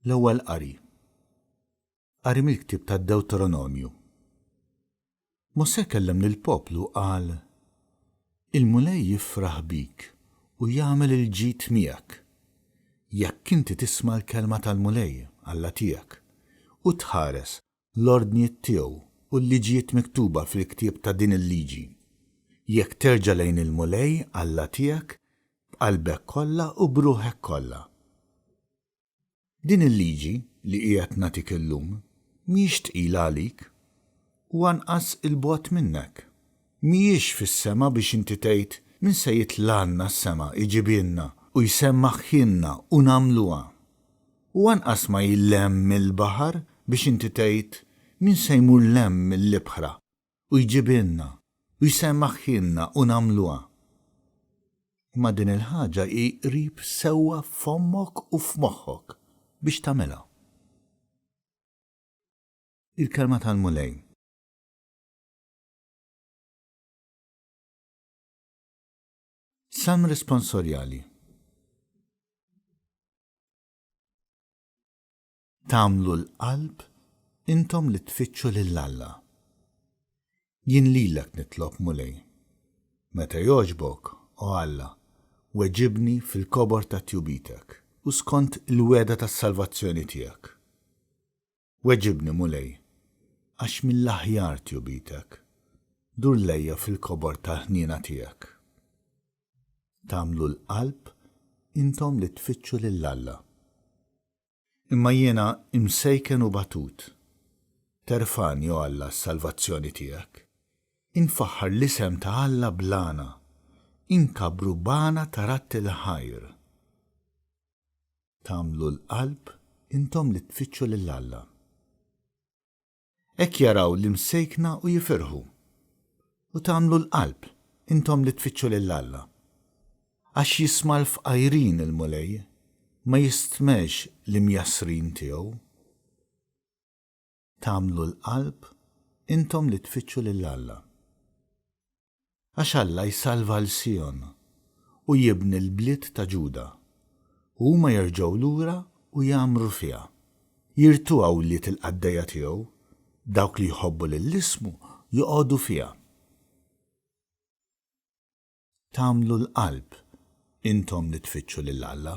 L-ewwel qari. Qari mill-ktieb tad-Dewteronomju. Mosè kellem lill-poplu qal: Il-mulej jifraħ bik u jagħmel il-ġid miegħek. Jekk inti tisma' l-kelma tal-mulej Alla tiegħek u tħares l-ordnijiet tiegħu u l-liġijiet miktuba fil-ktieb ta' din il-liġi. Jekk terġa' lejn il-mulej Alla tiegħek b'qalbek kollha u b'ruħek kollha. Din il-liġi li qiegħed nagħtik illum mhijiex tqila għalik u anqas il-bogħod minnek. Mhijiex fis-sema biex inti tgħid min se jitlgħalna s-sema iġibilna u jsemmaħ ħinna u nagħmluha. U anqas ma jillemm mill-baħar biex inti tgħid min se jmur lemm mill-ibħra u jġibilna u jsemmaħ ħinna u nagħmluha. Ma din il-ħaġa hi qrib sewwa f'ommok u f'moħħok biex tagħmilha. Il-kelma tal-mulej. Salm responsorjali. Tagħmlu l-qalb intom li tfittxu lill-Alla. Jien lilek nitlob mulej. Meta jogħġbok, o Alla, weġibni fil-kobor ta' tjubitek u skont il-weda tas-salvazzjoni tiegħek. Weġibni mulej, għax mill-aħjar tjubitek, dur lejja fil-kobor tal-ħniena tiegħek. Tagħmlu l-qalb intom li tfittxu lill-Alla. Imma jiena imsejken u batut. Terfani o Alla s-salvazzjoni tiegħek. Infaħħar l-isem ta' Alla blana. Inkabru bana taratti l-ħajr. Tagħmlu l-qalb intom li tfittxu lill-Alla. Hekk jaraw l-imsejkna u jifirħu. U tagħmlu l-qalb intom li tfittxu lill-Alla. Għax jisma' l-fqajrin il-mulej, ma jistmex l-imjasrin tiegħu. Tagħmlu l-qalb intom li tfittxu lill-Alla. Għax Alla jsalva l-Sion u jibni l-bliet ta' Ġuda. U huma jerġgħu lura u jagħmru fiha. Jirtu awliet il-qaddejja tiegħu, dawk li jħobbu lill-ismu joqogħdu fiha. Tagħmlu l-qalb intom li tfittxu lill-Alla.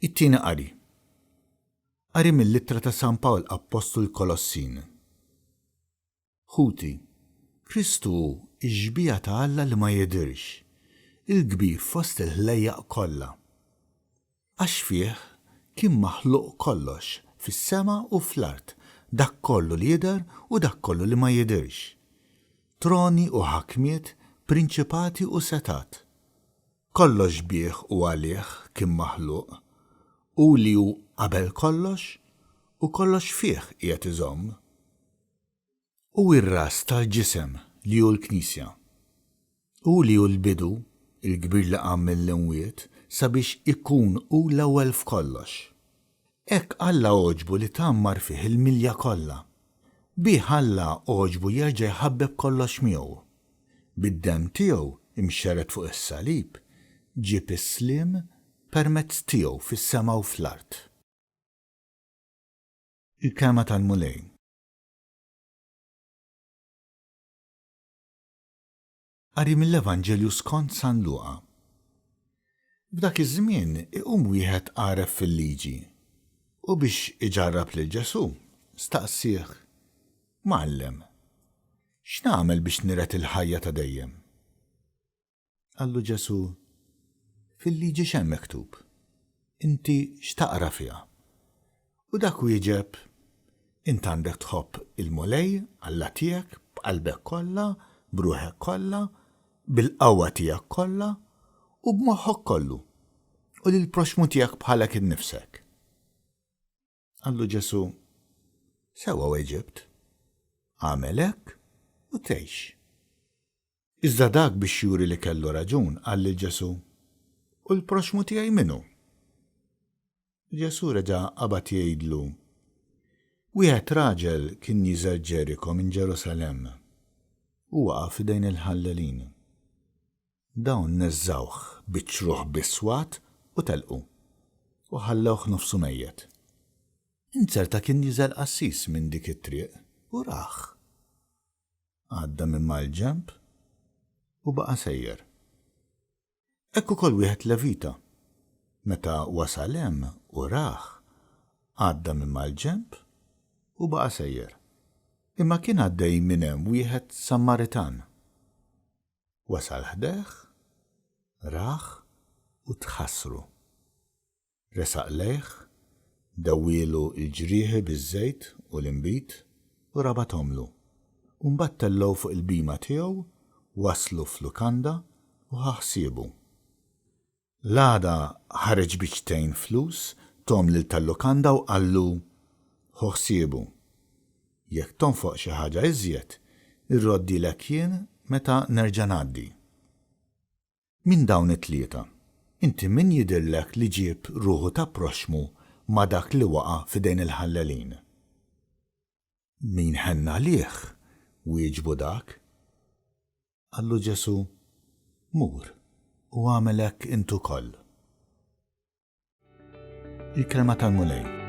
It-tieni qari. Qari mill-ittra ta' San Pawl Apostol Kolossin. Ħuti, Kristu iġbija ta' Alla li ma jidirx, il-kbir fost il-ħlejjaq kollha. Għax fih kien maħluq kollox fis-sema u fl-art, dak kollu li jidher u dak kollu li ma jidirx. Troni u ħakmiet, prinċipati u setat. Kollox bih u għalih kien maħluq, u li hu qabel kollox u kollox fih qiegħed iżomm. U ir-ras tal-ġisem li hu l-Knisja. U li hu l-bidu, il-kbir li qam mill-imwiet, sabiex ikun hu l-ewwel f'kollox. Hekk Alla oġbu li tammar fih il-milja kollha. Bih Alla oġbu jerġa' jħabbeb kollox miegħu. Bid-demm tiegħu imxeret fuq is-salib, ġieb is-sliem permezz tiegħu fis-sema u fl-art. Il-kelma tal-mulej. Qari mill-Evanġelju skont San Luqa. F'dak iż-żmien iqum wieħed għaref fil-liġi u biex iġarrab lil Ġesu staqsih: Mgħallem, x'nagħmel biex niret il-ħajja ta' dejjem? Qallu Ġesu: Fil-liġi x'hemm miktub? Inti x'taqra fiha? U dak wieġeb: Int għandek tħobb il-mulej Alla tiegħek b'qalbek kollha, b'ruħek kollha, bil-qawwa tiegħek kollha u b'moħħok kollu, u lill-proxmu tiegħek bħalek innifsek. Qallu Ġesu: Sewwa weġibt, għamel hekk u tgħix. Iżda dak biex juri li kellu raġun qal lil Ġesu: U l-proxmu tiegħi minnu? Ġesu reġa' qabad jgħidlu: Wieħed raġel kien jiżel Ġeriko minn Ġerusalemm u waqaf f'dejn il-ħallelin. Dawn neżżawh biċċruħ biswat u telqu u ħallewh nofsu mejjed. Inserta kien jiżel qassis minn dik it-triq u rah. Għadda minn mal-ġenb u baqa' sejjer. Hekk ukoll wieħed levita. Meta wasal hemm u rah, għadda minn mal-ġenb u baqa' sejjer. Imma kien għaddej minn hemm wieħed Sammaritan. Wasal ħdeh, rah u tħassru. Resaq lejh, dawwielu l-ġrieħi biż-żejt u l-inbit u rabathomlu. U mbagħad tellgħu fuq il-bima tiegħu, waslu f'lukanda u ħaħsiebu. L-għada ħareġ biċtejn flus tom lil tal-lukanda u qallu ħoħsiebu. Jekk tonfoq xi ħaġa iżjed, irroddilek jien meta nerġa' ngħaddi. Min dawn it-tlieta, inti min jidhirlek li ġieb ruħu ta' proxmu ma' dak li waqa' f'idejn il-ħallelin? Min ħenna għalih wieġbu dak? Qallu Ġesu, mur u għamel hekk intu koll. Il-kelma tal-mulej.